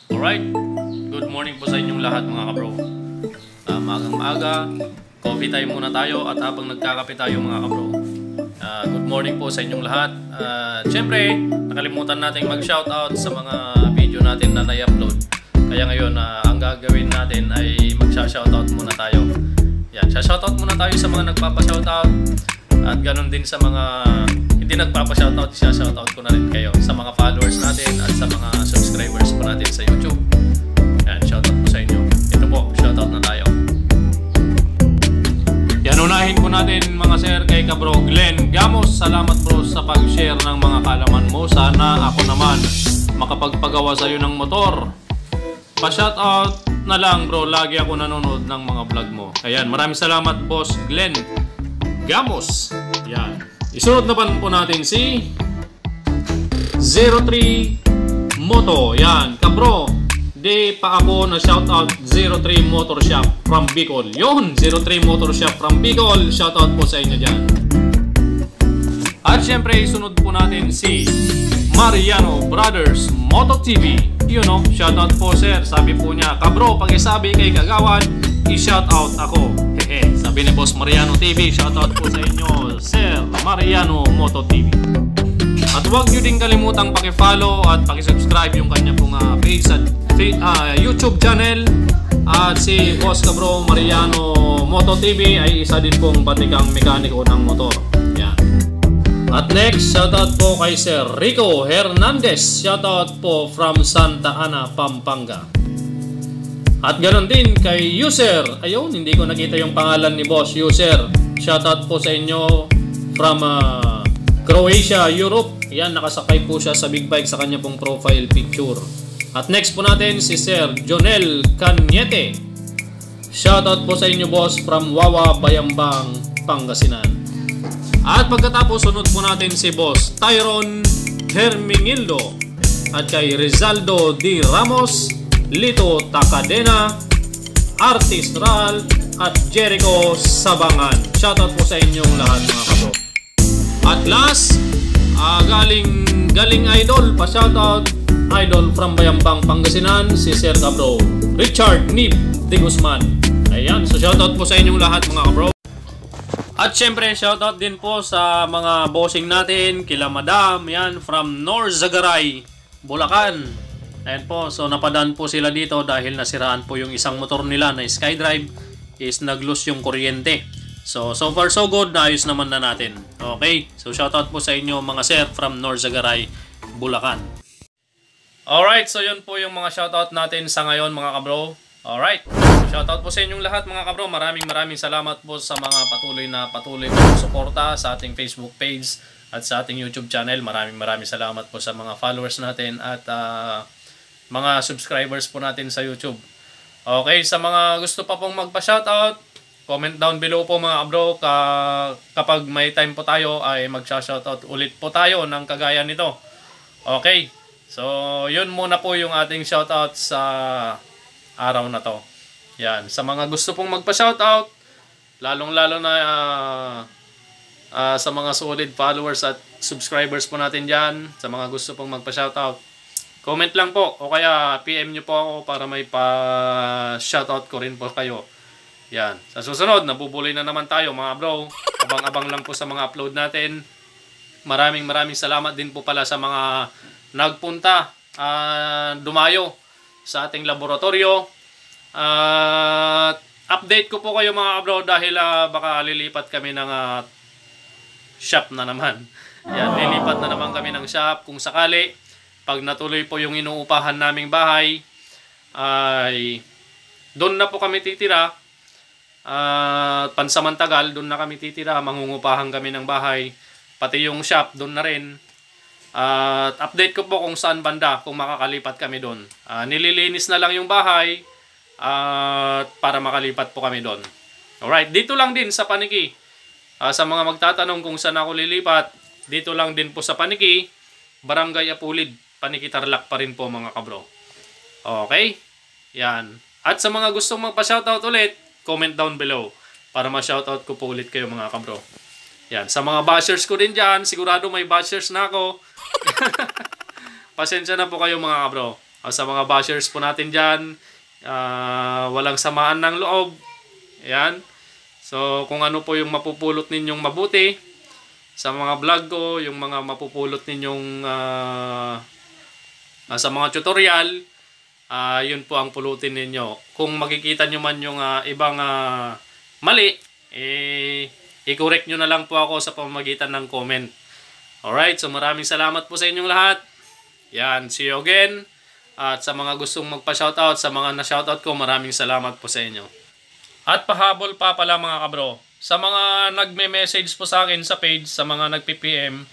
Alright, good morning po sa inyong lahat mga kabro. Maagang maaga, coffee time muna tayo at habang nagkakape tayo mga kabro. Good morning po sa inyong lahat. Siyempre, nakalimutan natin mag-shoutout sa mga video natin na na-upload. Kaya ngayon, ang gagawin natin ay mag-shoutout muna tayo. Yan, shoutout muna tayo sa mga nagpapa-shoutout at ganun din sa mga hindi nagpapa-shoutout, shoutout ko na rin kayo sa mga followers natin at sa mga subscribers po natin sa YouTube. Yan, shoutout po sa inyo. Ito po, shoutout na tayo. Yan, unahin po natin mga sir kay Kabro Glenn Gamos. Salamat bro sa pag-share ng mga kalaman mo. Sana ako naman makapagpagawa sa iyo ng motor. Pa-shoutout na lang bro, lagi ako nanonood ng mga vlog mo. Ayan, maraming salamat boss Glenn Gamos. Yan. Isunod naman po natin si 03 Moto. Yan, kabro, di pa ako na shoutout 03 Motor Shop from Bicol. Yun, 03 Motor Shop from Bicol. Shoutout po sa inyo dyan. At syempre, isunod po natin si Mariano Brothers Moto TV. Yun o, shoutout po sir. Sabi po niya, kabro, pag-isabi kay Kagawad, i-shoutout ako. Hehe, sabi ni Boss Mariano TV, shoutout po sa inyo, Sir Mariano Moto TV. At huwag nyo din kalimutang paki-follow at paki-subscribe yung kanya pong page at YouTube channel. At si Boss Kabro Mariano Moto TV ay isa din pong batikang mekaniko ng motor. Yan. At next, shoutout po kay Sir Rico Hernandez. Shoutout po from Santa Ana, Pampanga. At ganoon din kay User. Ayun, hindi ko nakita yung pangalan ni Boss User. Shoutout po sa inyo from Croatia, Europe. Yan, nakasakay po siya sa big bike sa kanya pong profile picture. At next po natin si Sir Jonel Cañete. Shoutout po sa inyo boss from Wawa, Bayambang, Pangasinan. At pagkatapos, sunod po natin si Boss Tyron Hermingildo. At kay Rizaldo D. Ramos, Lito Takadena, Artist Ral, at Jericho Sabangan. Shoutout po sa inyong lahat mga kabro. At last, galing idol, pa-shoutout idol from Bayambang, Pangasinan, si Sir Kabro Richard Nib de Guzman. Ayan, so shoutout po sa inyong lahat mga kabro. At syempre, shoutout din po sa mga bossing natin, kila Madam, yan, from Norzagaray, Bulacan. Ayan po, so napadaan po sila dito dahil nasiraan po yung isang motor nila na SkyDrive is nag-lose yung kuryente. So far so good, naayos naman na natin. Okay, so shoutout po sa inyo mga sir from Norzagaray, Bulacan. Alright, so yun po yung mga shoutout natin sa ngayon mga kabro. Alright, shoutout po sa inyong lahat mga kabro. Maraming salamat po sa mga patuloy na suporta sa ating Facebook page at sa ating YouTube channel. Maraming salamat po sa mga followers natin at mga subscribers po natin sa YouTube. Okay, sa mga gusto pa pong magpa-shoutout, comment down below po mga kabro. Kapag may time po tayo ay mag-shoutout ulit po tayo ng kagaya nito. Okay, so yun muna po yung ating shoutout sa araw na to. Yan, sa mga gusto pong magpa-shoutout, lalong-lalo na sa mga solid followers at subscribers po natin dyan, sa mga gusto pong magpa-shoutout, comment lang po o kaya PM nyo po ako para may pa-shoutout ko rin po kayo. Yan. Sa susunod, nabubuli na naman tayo mga bro. Abang-abang lang po sa mga upload natin. Maraming salamat din po pala sa mga nagpunta, dumayo sa ating laboratorio. Update ko po kayo mga bro dahil baka lilipat kami ng shop na naman. Yan, lilipat na naman kami ng shop kung sakali. Pag natuloy po yung inuupahan naming bahay, ay doon na po kami titira. Pansamantagal, doon na kami titira. Mangungupahan kami ng bahay. Pati yung shop, doon na rin. Update ko po kung saan banda, kung makakalipat kami doon. Nililinis na lang yung bahay para makalipat po kami doon. Alright, dito lang din sa Paniki. Sa mga magtatanong kung saan ako lilipat, dito lang din po sa Paniki, Barangay Apulid. Paniki Tarlac pa rin po mga kabro. Okay? Yan. At sa mga gustong magpa-shoutout ulit, comment down below para ma-shoutout ko po ulit kayo mga kabro. Yan. Sa mga bashers ko din dyan, sigurado may bashers na ako. Pasensya na po kayo mga kabro. Sa mga bashers po natin dyan, walang samaan ng loob. Ayan. So, kung ano po yung mapupulot ninyong mabuti sa mga vlog ko, yung mga mapupulot ninyong sa mga tutorial, yun po ang pulutin ninyo. Kung makikita nyo man yung ibang mali, i-correct nyo na lang po ako sa pamamagitan ng comment. Alright, so maraming salamat po sa inyong lahat. Yan, see you again. At sa mga gustong magpa-shoutout, sa mga na-shoutout ko, maraming salamat po sa inyo. At pahabol pa pala mga kabro, sa mga nagme-message po sa akin sa page, sa mga nagpi-PM,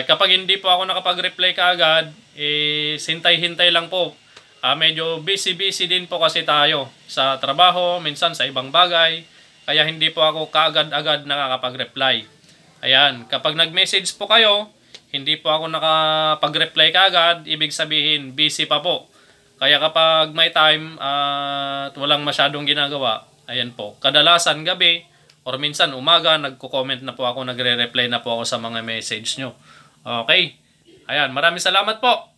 kapag hindi po ako nakapag-reply kaagad, hintay-hintay lang po. Medyo busy din po kasi tayo sa trabaho, minsan sa ibang bagay, kaya hindi po ako kaagad-agad nakakapag-reply. Ayan, kapag nag-message po kayo, hindi po ako nakapag-reply kaagad, ibig sabihin busy pa po. Kaya kapag may time at walang masyadong ginagawa, ayan po, kadalasan gabi or minsan umaga, nagko-comment na po ako, nagre-reply na po ako sa mga message nyo. Okay, ayan, maraming salamat po.